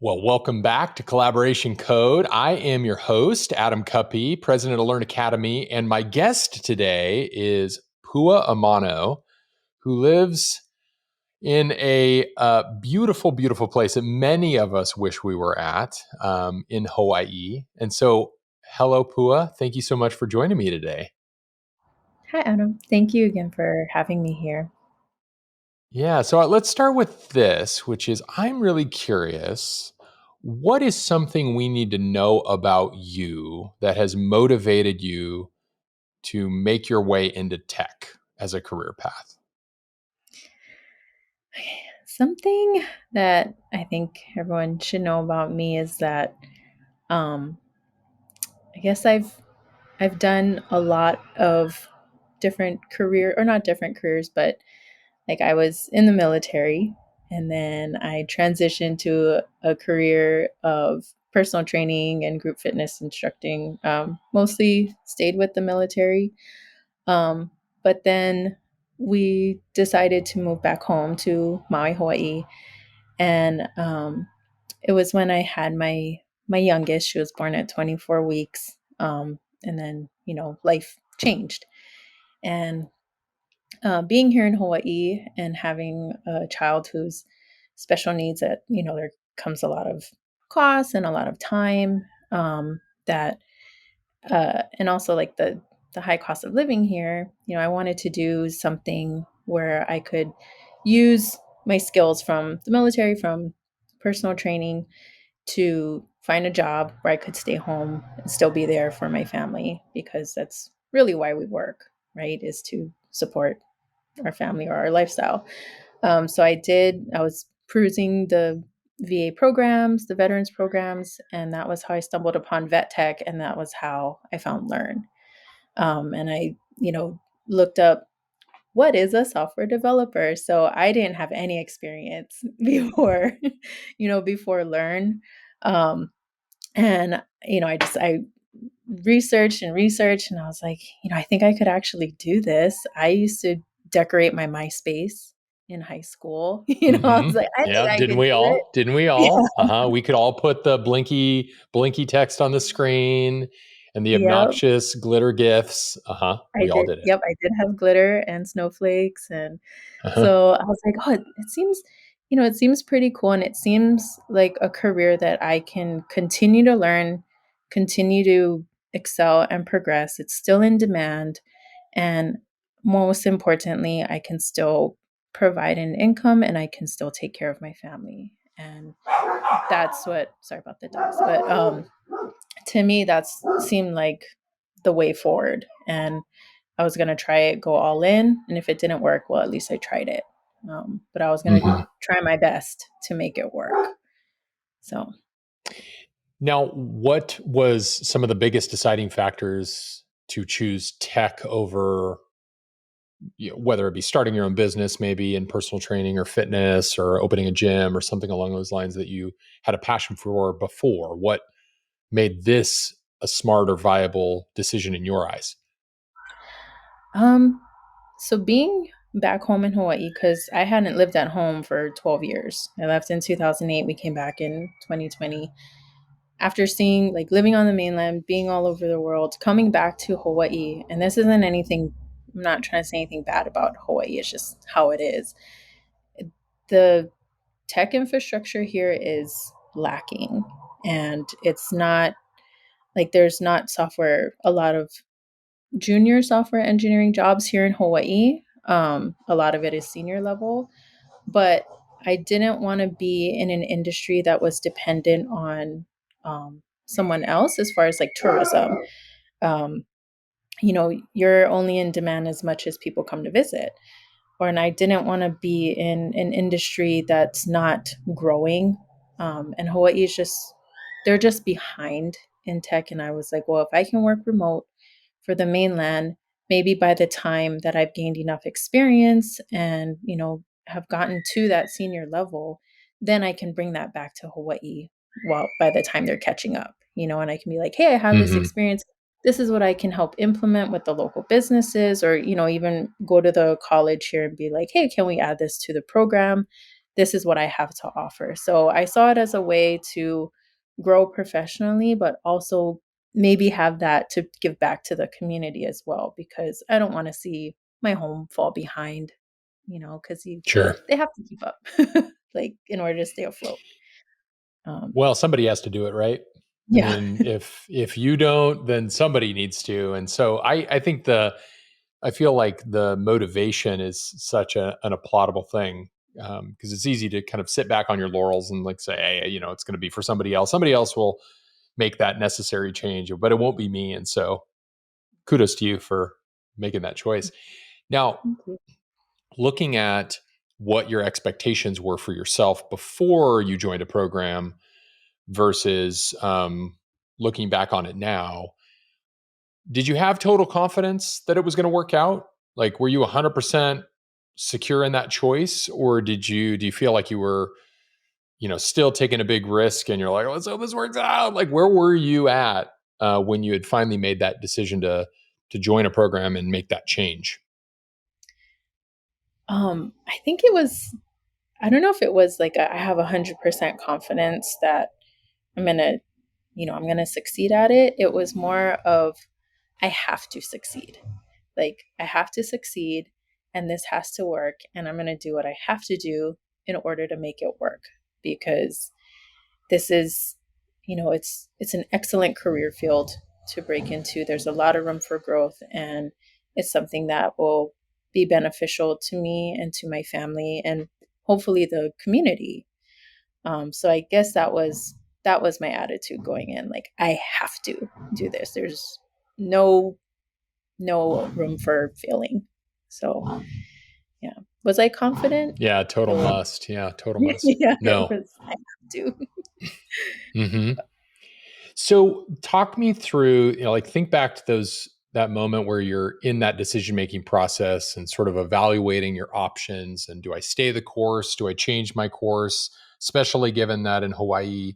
Well, welcome back to Collaboration Code. I am your host, Adam Cuppy, president of Learn Academy, and my guest today is Pua Amano, who lives in a beautiful, beautiful place that many of us wish we were at in Hawaii. And so, hello, Pua. Thank you so much for joining me today. Hi, Adam. Thank you again for having me here. Yeah, so let's start with this, which is I'm really curious. What is something we need to know about you that has motivated you to make your way into tech as a career path? Something that I think everyone should know about me is that um, I guess I've done a lot of different career or not different careers, but like I was in the military and then I transitioned to a career of personal training and group fitness instructing. Mostly stayed with the military. But then we decided to move back home to Maui, Hawaii. And it was when I had my youngest. She was born at 24 weeks. And then, life changed. And being here in Hawaii and having a child who's special needs, that, there comes a lot of cost and a lot of time that and also like the high cost of living here. I wanted to do something where I could use my skills from the military, from personal training, to find a job where I could stay home and still be there for my family, because that's really why we work, right? Is to support our family or our lifestyle. So I was perusing the VA programs, the veterans programs, and that was how I stumbled upon Vet Tec, and that was how I found Learn. And I, looked up what is a software developer. So I didn't have any experience before, before Learn. Um, and I researched and researched, and I was like, I think I could actually do this. I used to decorate my MySpace in high school. I was like, I think Yeah, I didn't could we do it. all? Didn't we all? Uh-huh. We could all put the blinky text on the screen and the Yeah. Yep. obnoxious glitter gifs. Uh-huh. I We all did. did it. Yep, I did have glitter and snowflakes, and Uh-huh. so I was like, "Oh, it seems, it seems pretty cool, and it seems like a career that I can continue to learn, continue to excel and progress. It's still in demand, and most importantly, I can still provide an income and I can still take care of my family." And that's what, sorry about the dogs, but to me, that's seemed like the way forward. And I was going to try it, go all in. And if it didn't work, well, at least I tried it. But I was going to Mhm. try my best to make it work. So, Now, what was some of the biggest deciding factors to choose tech over, whether it be starting your own business, maybe in personal training or fitness or opening a gym or something along those lines that you had a passion for before? What made this a smart or viable decision in your eyes? um, so being back home in Hawaii, because I hadn't lived at home for 12 years. I left in 2008. We came back in 2020. After seeing, like, living on the mainland, being all over the world, coming back to Hawaii, and this isn't anything, I'm not trying to say anything bad about Hawaii, it's just how it is. The tech infrastructure here is lacking, and it's not like there's not a lot of junior software engineering jobs here in Hawaii. A lot of it is senior level, but I didn't want to be in an industry that was dependent on someone else as far as like tourism. Um, you're only in demand as much as people come to visit. And I didn't want to be in an industry that's not growing. And Hawaii is they're just behind in tech. And I was like, well, if I can work remote for the mainland, maybe by the time that I've gained enough experience and, have gotten to that senior level, then I can bring that back to Hawaii. Well, by the time they're catching up, and I can be like, hey, I have this Hmm. experience. This is what I can help implement with the local businesses, or, even go to the college here and be like, hey, can we add this to the program? this is what I have to offer. So I saw it as a way to grow professionally, but also maybe have that to give back to the community as well, because I don't want to see my home fall behind, because Sure. they have to keep up, like in order to stay afloat. Well, somebody has to do it, right? I Yeah. mean, if you don't, then somebody needs to. And so I think I feel like the motivation is such an applaudable thing, because it's easy to kind of sit back on your laurels and like say, hey, it's going to be for somebody else. Somebody else will make that necessary change, but it won't be me. And so kudos to you for making that choice. Now, Thank you. looking at what your expectations were for yourself before you joined a program versus looking back on it now, did you have total confidence that it was going to work out? Like, were you 100% secure in that choice, or do you feel like you were, still taking a big risk and you're like, let's hope this works out? Like, where were you at when you had finally made that decision to join a program and make that change? I think it was, I don't know if it was like I have 100% confidence that I'm gonna, I'm gonna succeed at it. It was more of I have to succeed. Like I have to succeed, and this has to work, and I'm gonna do what I have to do in order to make it work, because this is, it's an excellent career field to break into. There's a lot of room for growth, and it's something that will be beneficial to me and to my family and hopefully the community. So I guess that was my attitude going in. Like I have to do this. There's no no room for failing. So yeah, was I confident? Yeah, total No. must. Yeah, total must. Yeah, it No. was. I have to. Hmm. So talk me through, like think back to that moment where you're in that decision making process and sort of evaluating your options, and do I stay the course? Do I change my course? Especially given that in Hawaii,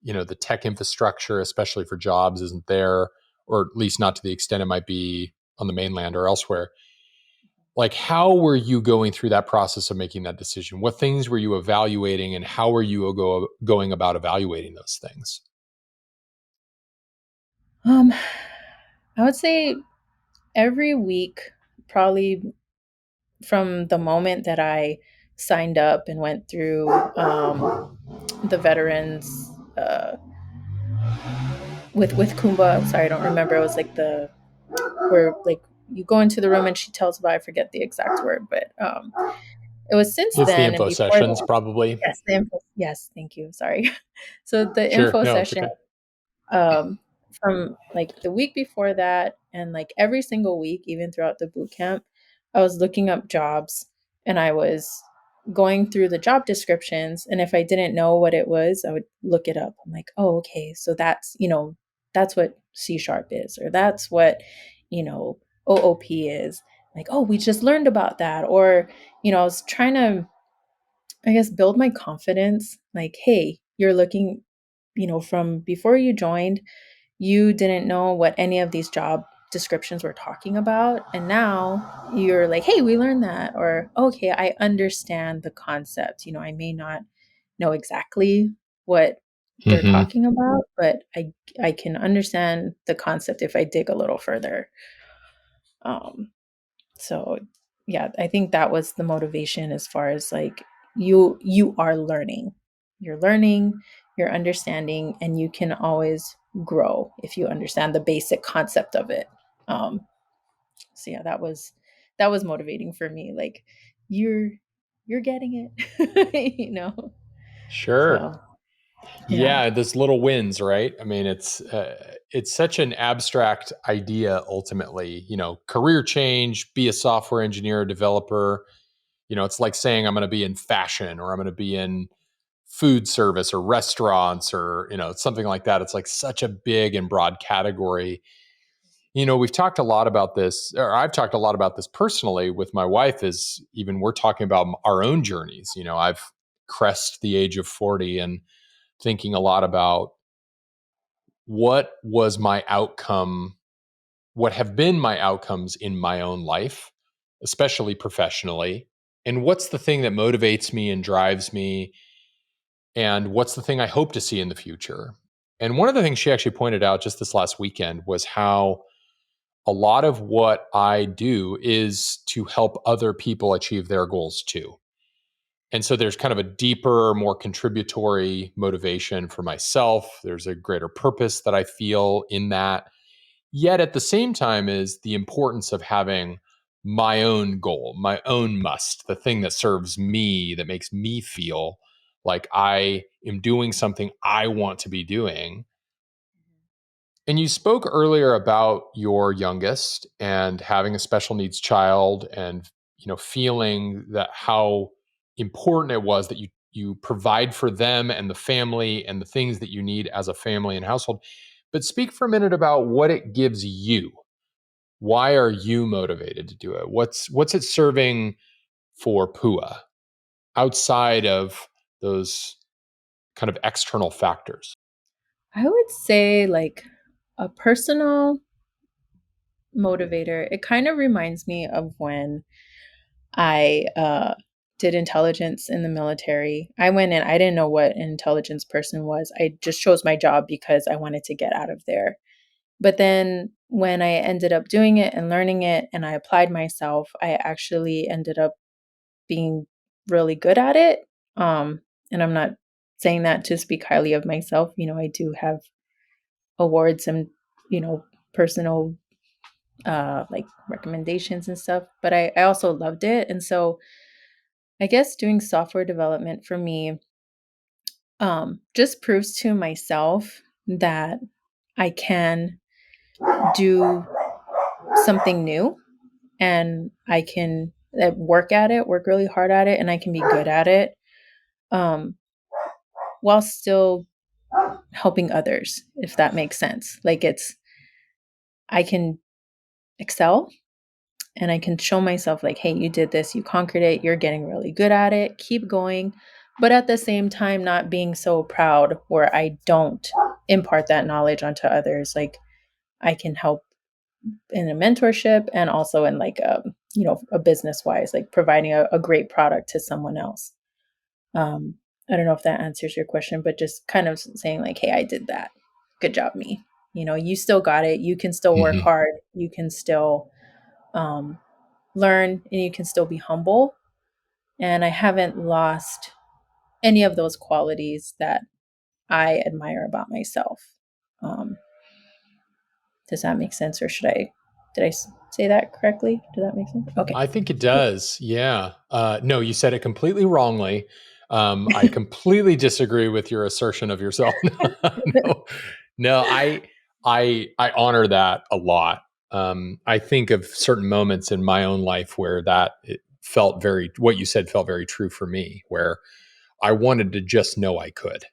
the tech infrastructure, especially for jobs, isn't there, or at least not to the extent it might be on the mainland or elsewhere. Like, how were you going through that process of making that decision? What things were you evaluating, and how were you going about evaluating those things? Um, I would say every week, probably from the moment that I signed up and went through the veterans with Kumba. Sorry, I don't remember. It was like the where like you go into the room and she tells about, I forget the exact word, but it was since It's the then and info before sessions, that. probably. Yes, the info. Yes, thank you. Sorry. So the Sure. info No, it's session, okay. um, from like the week before that, and like every single week, even throughout the boot camp, I was looking up jobs and I was going through the job descriptions. And if I didn't know what it was, I would look it up. I'm like, oh, okay, so that's what C sharp is, or that's what, you know, OOP is. Like, oh, we just learned about that. Or, I was trying to, I guess, build my confidence. Like, hey, you're looking, from before you joined, you didn't know what any of these job descriptions were talking about. And now you're like, hey, we learned that. Or, okay, I understand the concept. I may not know exactly what they're Hmm. talking about, but I can understand the concept if I dig a little further. Um, so yeah, I think that was the motivation, as far as like you are learning. You're learning, you're understanding, and you can always grow if you understand the basic concept of it. Um so yeah, that was motivating for me. Like you're you're getting it. Sure. So yeah. Yeah, those little wins, right? I mean, it's such an abstract idea ultimately. Career change, be a software engineer, developer. It's like saying I'm going to be in fashion, or I'm going to be in food service or restaurants, or something like that. It's like such a big and broad category. We've talked a lot about this, or I've talked a lot about this personally with my wife, is even we're talking about our own journeys. I've crest the age of 40 and thinking a lot about what was my outcome, what have been my outcomes in my own life, especially professionally. and what's the thing that motivates me and drives me, and what's the thing I hope to see in the future. And one of the things she actually pointed out just this last weekend was how a lot of what I do is to help other people achieve their goals too. And so there's kind of a deeper, more contributory motivation for myself. There's a greater purpose that I feel in that. Yet at the same time is the importance of having my own goal, my own must, the thing that serves me, that makes me feel like I am doing something I want to be doing. And you spoke earlier about your youngest and having a special needs child, and feeling that how important it was that you provide for them and the family and the things that you need as a family and household. But speak for a minute about what it gives you. Why are you motivated to do it? What's it serving for Pua outside of those kind of external factors? I would say like a personal motivator. It kind of reminds me of when I did intelligence in the military. I went in, I didn't know what an intelligence person was. I just chose my job because I wanted to get out of there. But then when I ended up doing it and learning it and I applied myself, I actually ended up being really good at it. And I'm not saying that to speak highly of myself. I do have awards and, personal like recommendations and stuff, but I also loved it. And so I guess doing software development for me just proves to myself that I can do something new and I can work at it, work really hard at it, and I can be good at it um, while still helping others, if that makes sense. Like I can excel and I can show myself, like, hey, you did this, you conquered it, you're getting really good at it, keep going. But at the same time, not being so proud where I don't impart that knowledge onto others. Like, I can help in a mentorship and also in like a business wise, like providing a great product to someone else. um I don't know if that answers your question, but just kind of saying like, hey, I did that, good job me. You still got it, you can still work Mm-hmm. hard, you can still um learn, and you can still be humble. And I haven't lost any of those qualities that I admire about myself. um does that make sense, or did I say that correctly? Did that make sense? Okay, I think it cool. does. Yeah. No, you said it completely wrongly. I completely disagree with your assertion of yourself. no, no, I honor that a lot. I think of certain moments in my own life where it felt what you said felt very true for me, where I wanted to just know I could,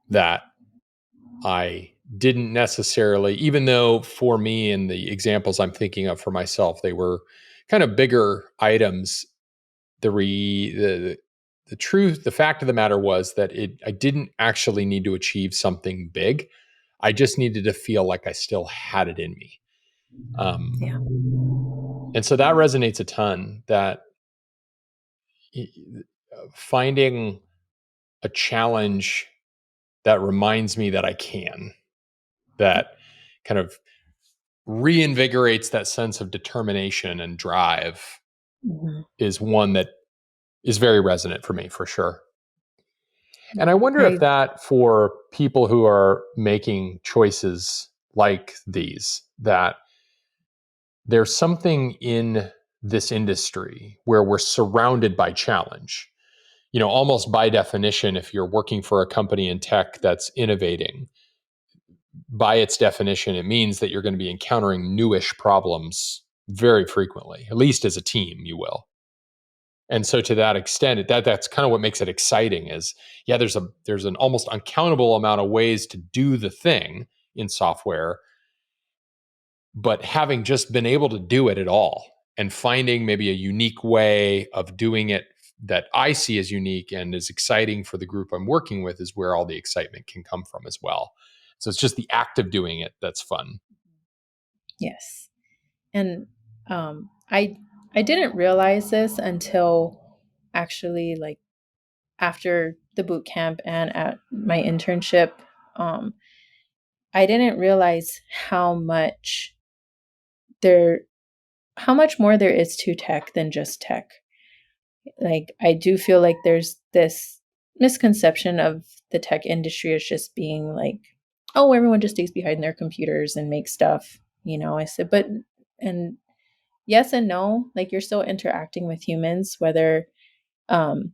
that I didn't necessarily, even though for me and the examples I'm thinking of for myself, they were kind of bigger items. The truth, the fact of the matter was that I didn't actually need to achieve something big. I just needed to feel like I still had it in me. Yeah. And so that resonates a ton, that finding a challenge that reminds me that I can, that kind of reinvigorates that sense of determination and drive, Mhm. is one that is very resonant for me, for sure. And I Yeah. wonder if that, for people who are making choices like these, that there's something in this industry where we're surrounded by challenge. Almost by definition, if you're working for a company in tech that's innovating, by its definition, it means that you're going to be encountering newish problems very frequently, at least as a team, you will. And so to that extent, that's kind of what makes it exciting. Is, yeah, there's an almost uncountable amount of ways to do the thing in software, but having just been able to do it at all and finding maybe a unique way of doing it that I see as unique and is exciting for the group I'm working with, is where all the excitement can come from as well. So it's just the act of doing it that's fun. Yes. And I didn't realize this until actually, like after the boot camp and at my internship, um, I didn't realize there how much more there is to tech than just tech. Like I do feel like there's this misconception of the tech industry as just being like, oh, everyone just stays behind their computers and makes stuff. I said, but and yes and no. Like you're still interacting with humans, whether um,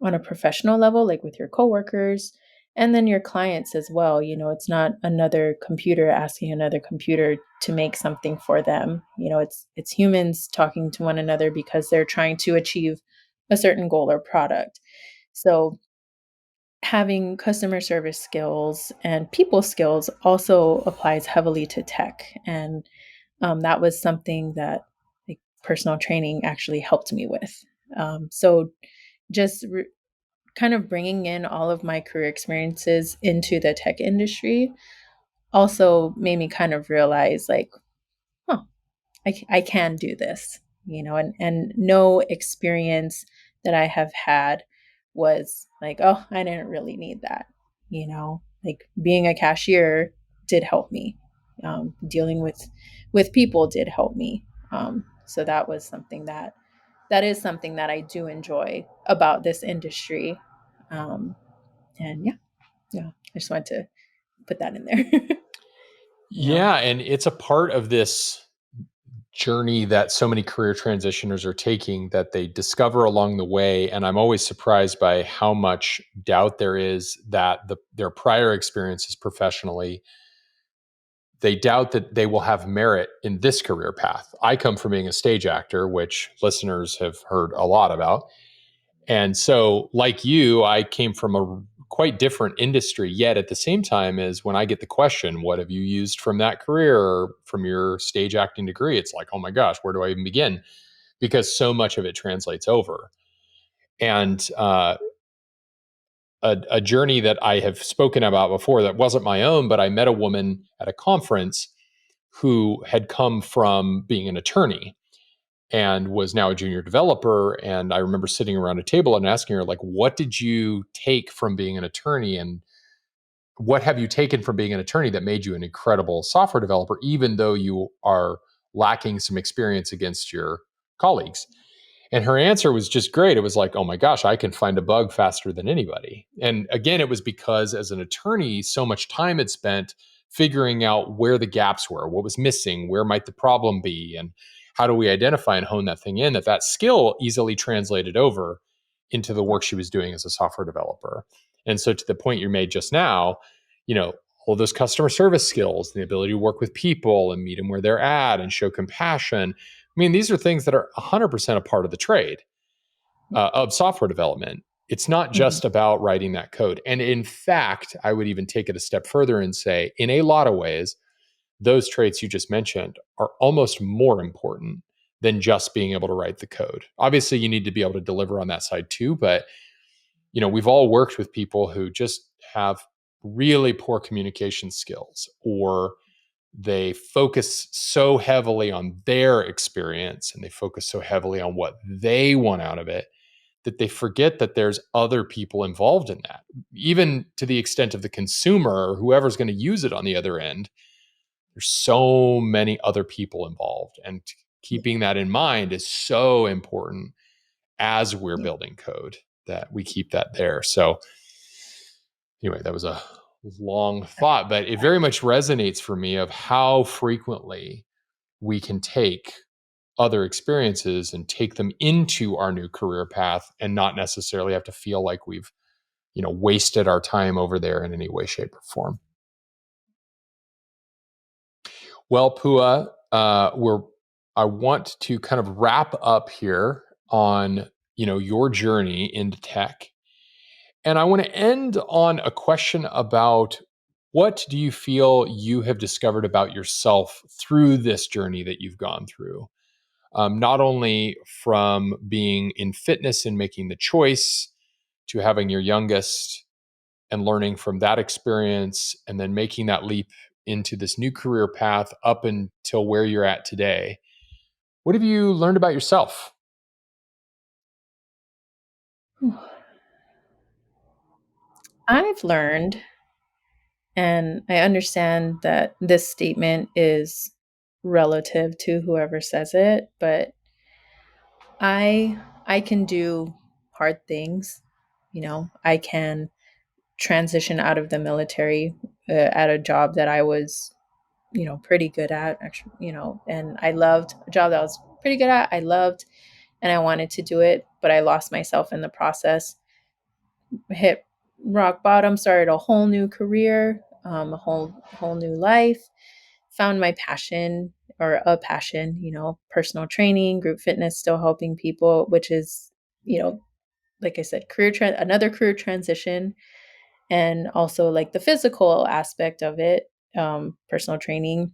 on a professional level, like with your coworkers, and then your clients as well. It's not another computer asking another computer to make something for them. It's humans talking to one another because they're trying to achieve a certain goal or product. So having customer service skills and people skills also applies heavily to tech. And that was something that like personal training actually helped me with. So just kind of bringing in all of my career experiences into the tech industry also made me kind of realize like, huh, I can do this, and no experience that I have had was like, oh, I didn't really need that, like being a cashier did help me. Dealing with people did help me. So that is something that I do enjoy about this industry. Um, and yeah, I just wanted to put that in there. Yeah. Yeah, and it's a part of this journey that so many career transitioners are taking that they discover along the way. And I'm always surprised by how much doubt there is that their prior experiences professionally, they doubt that they will have merit in this career path. I come from being a stage actor, which listeners have heard a lot about. And so, like you, I came from a quite different industry, yet at the same time as when I get the question, what have you used from that career or from your stage acting degree? It's like, oh my gosh, where do I even begin? Because so much of it translates over. And a journey that I have spoken about before that wasn't my own, but I met a woman at a conference who had come from being an attorney and was now a junior developer. And I remember sitting around a table and asking her, like, what did you take from being an attorney? And what have you taken from being an attorney that made you an incredible software developer, even though you are lacking some experience against your colleagues? And her answer was just great. It was like, oh my gosh, I can find a bug faster than anybody. And again, it was because as an attorney, so much time had spent figuring out where the gaps were, what was missing, where might the problem be, and how do we identify and hone that thing in, that skill easily translated over into the work she was doing as a software developer. And so to the point you made just now, all those customer service skills, the ability to work with people and meet them where they're at and show compassion. I mean, these are things that are 100% a part of the trade of software development. It's not Mhm. just about writing that code. And in fact, I would even take it a step further and say, in a lot of ways, those traits you just mentioned are almost more important than just being able to write the code. Obviously, you need to be able to deliver on that side too, but we've all worked with people who just have really poor communication skills, or they focus so heavily on their experience and they focus so heavily on what they want out of it that they forget that there's other people involved in that, even to the extent of the consumer or whoever's going to use it on the other end. There's so many other people involved, and Yeah. keeping that in mind is so important as we're Yeah. building code, that we keep that there. So anyway, that was a long thought, but it very much resonates for me of how frequently we can take other experiences and take them into our new career path and not necessarily have to feel like we've wasted our time over there in any way, shape, or form. Well, Pua, I want to kind of wrap up here on your journey into tech. And I want to end on a question about, what do you feel you have discovered about yourself through this journey that you've gone through? Not only from being in fitness and making the choice, to having your youngest and learning from that experience, and then making that leap into this new career path up until where you're at today. What have you learned about yourself? I've learned, and I understand that this statement is relative to whoever says it, but I can do hard things. You know, I can transition out of the military at a job that I was, pretty good at, actually, and I loved a job that I was pretty good at. I loved and I wanted to do it, but I lost myself in the process. Hit rock bottom, started a whole new career, a whole new life. Found my passion, or a passion, personal training, group fitness, still helping people, which is, like I said, another career transition, and also like the physical aspect of it, personal training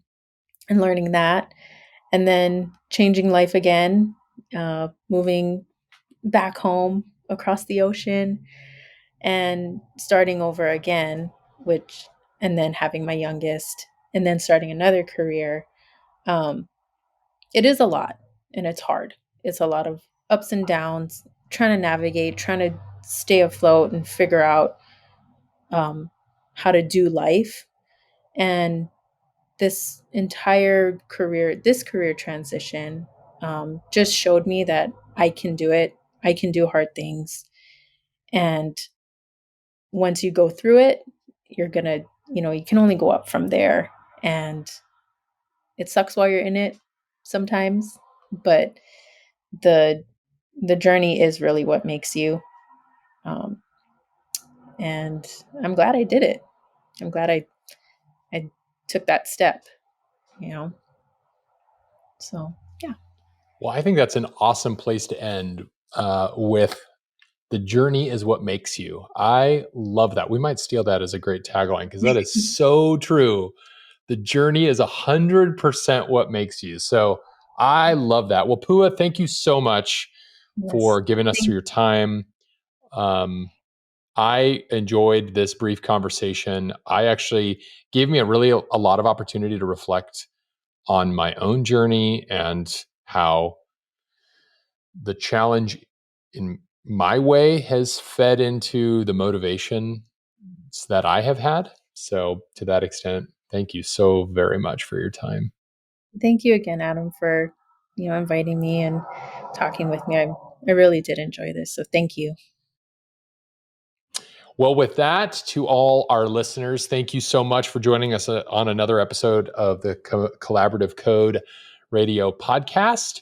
and learning that, and then changing life again, moving back home across the ocean and starting over again, which, and then having my youngest, and then starting another career. Um, it is a lot and it's hard. It's a lot of ups and downs, trying to navigate, trying to stay afloat and figure out um, how to do life. And this career transition just showed me that I can do it. I can do hard things. And once you go through it, you're going to, you can only go up from there. And it sucks while you're in it sometimes, but the the journey is really what makes you. Um, and I'm glad I did it. I'm glad I took that step, you know. So yeah. Well, I think that's an awesome place to end with the journey is what makes you. I love that. We might steal that as a great tagline because that is so true. The journey is 100% what makes you. So I love that. Well, Pua, thank you so much Yes. for giving us Thank your time. Um, I enjoyed this brief conversation. I actually gave me a lot of opportunity to reflect on my own journey and how the challenge in my way has fed into the motivation that I have had. So, to that extent, thank you so very much for your time. Thank you again, Adam, for inviting me and talking with me. I really did enjoy this. So thank you. Well, with that, to all our listeners, thank you so much for joining us on another episode of the Collaborative Code Radio podcast.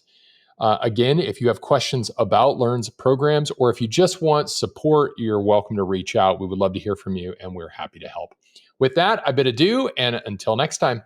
Again, if you have questions about Learn's programs, or if you just want support, you're welcome to reach out. We would love to hear from you, and we're happy to help. With that, I bid adieu, and until next time.